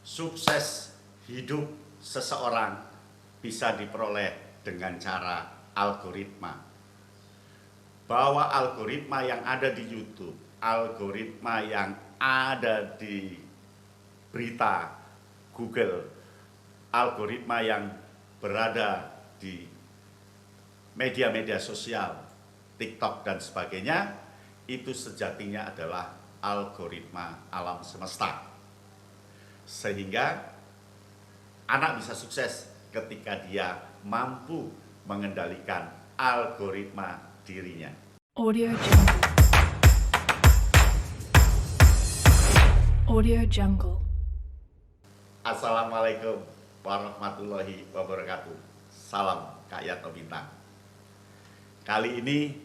sukses hidup seseorang bisa diperoleh dengan cara algoritma. Bahwa algoritma yang ada di YouTube, algoritma yang ada di berita Google, algoritma yang berada di media-media sosial, TikTok dan sebagainya, itu sejatinya adalah algoritma alam semesta. Sehingga anak bisa sukses ketika dia mampu mengendalikan algoritma dirinya. Audio Jungle. Audio Jungle. Assalamualaikum warahmatullahi wabarakatuh. Salam Kak Yanto Bintang. Kali ini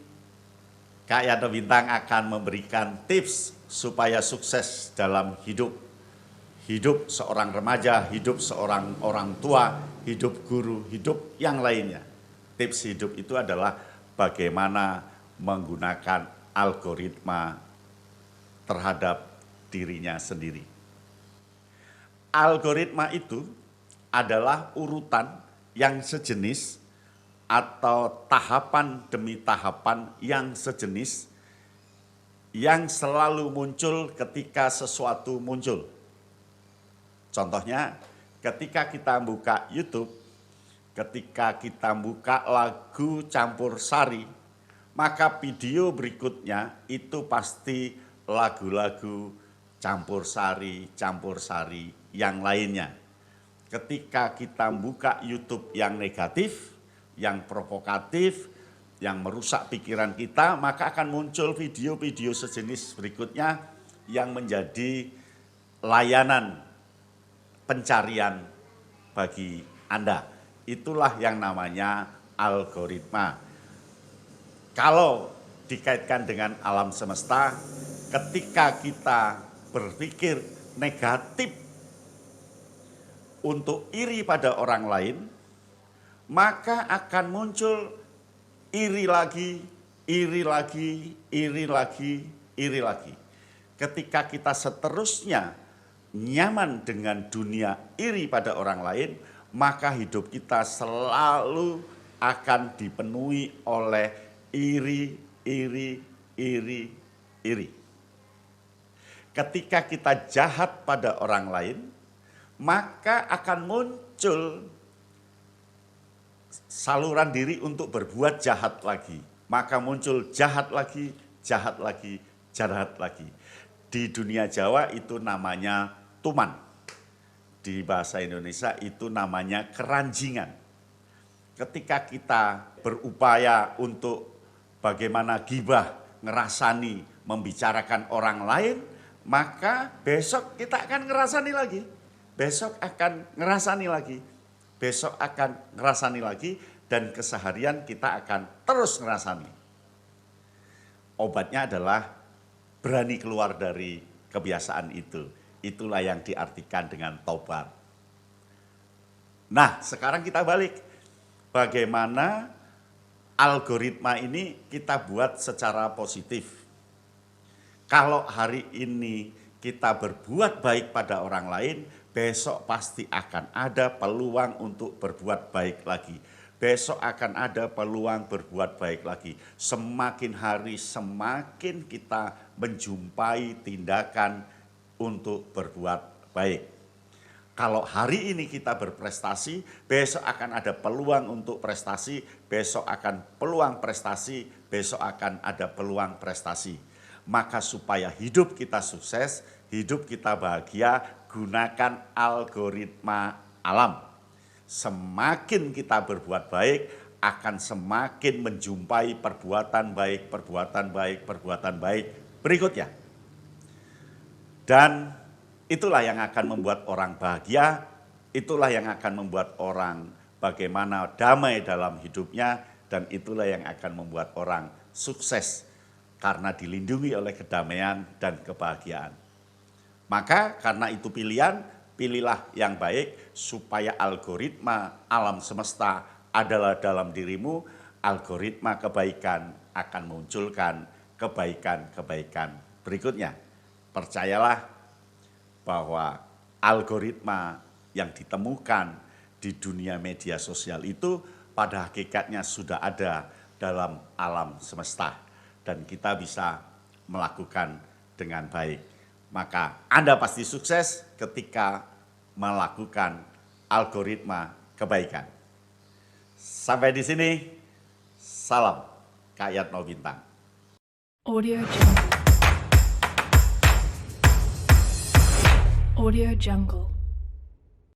Kak Yanto Bintang akan memberikan tips supaya sukses dalam hidup. Hidup seorang remaja, hidup seorang orang tua, hidup guru, hidup yang lainnya. Tips hidup itu adalah bagaimana menggunakan algoritma terhadap dirinya sendiri. Algoritma itu adalah urutan yang sejenis atau tahapan demi tahapan yang sejenis yang selalu muncul ketika sesuatu muncul. Contohnya, ketika kita buka YouTube, ketika kita buka lagu campur sari, maka video berikutnya itu pasti lagu-lagu campur sari yang lainnya. Ketika kita buka YouTube yang negatif, yang provokatif, yang merusak pikiran kita, maka akan muncul video-video sejenis berikutnya yang menjadi layanan pencarian bagi Anda. Itulah yang namanya algoritma. Kalau dikaitkan dengan alam semesta, ketika kita berpikir negatif untuk iri pada orang lain, maka akan muncul iri lagi, iri lagi, iri lagi, iri lagi. Ketika kita seterusnya nyaman dengan dunia iri pada orang lain, maka hidup kita selalu akan dipenuhi oleh iri. Ketika kita jahat pada orang lain, maka akan muncul saluran diri untuk berbuat jahat lagi. Maka muncul jahat lagi, jahat lagi, jahat lagi. Di dunia Jawa itu namanya tuman. Di bahasa Indonesia itu namanya keranjingan. Ketika kita berupaya untuk bagaimana gibah, ngerasani, membicarakan orang lain, maka besok kita akan ngerasani lagi. Besok akan ngerasani lagi. Besok akan ngerasani lagi, dan keseharian kita akan terus ngerasani. Obatnya adalah berani keluar dari kebiasaan itu. Itulah yang diartikan dengan tobat. Nah, sekarang kita balik. Bagaimana algoritma ini kita buat secara positif. Kalau hari ini kita berbuat baik pada orang lain, besok pasti akan ada peluang untuk berbuat baik lagi. Besok akan ada peluang berbuat baik lagi. Semakin hari semakin kita menjumpai tindakan untuk berbuat baik. Kalau hari ini kita berprestasi, besok akan ada peluang untuk prestasi, besok akan peluang prestasi, besok akan ada peluang prestasi. Maka supaya hidup kita sukses, hidup kita bahagia, gunakan algoritma alam. Semakin kita berbuat baik, akan semakin menjumpai perbuatan baik, perbuatan baik, perbuatan baik berikutnya. Dan itulah yang akan membuat orang bahagia, itulah yang akan membuat orang bagaimana damai dalam hidupnya, dan itulah yang akan membuat orang sukses karena dilindungi oleh kedamaian dan kebahagiaan. Maka karena itu pilihan, pilihlah yang baik supaya algoritma alam semesta adalah dalam dirimu, algoritma kebaikan akan munculkan kebaikan-kebaikan berikutnya. Percayalah bahwa algoritma yang ditemukan di dunia media sosial itu pada hakikatnya sudah ada dalam alam semesta dan kita bisa melakukan dengan baik. Maka Anda pasti sukses ketika melakukan algoritma kebaikan. Sampai di sini, salam Kak Yatno Bintang. Audio Jungle. Audio Jungle.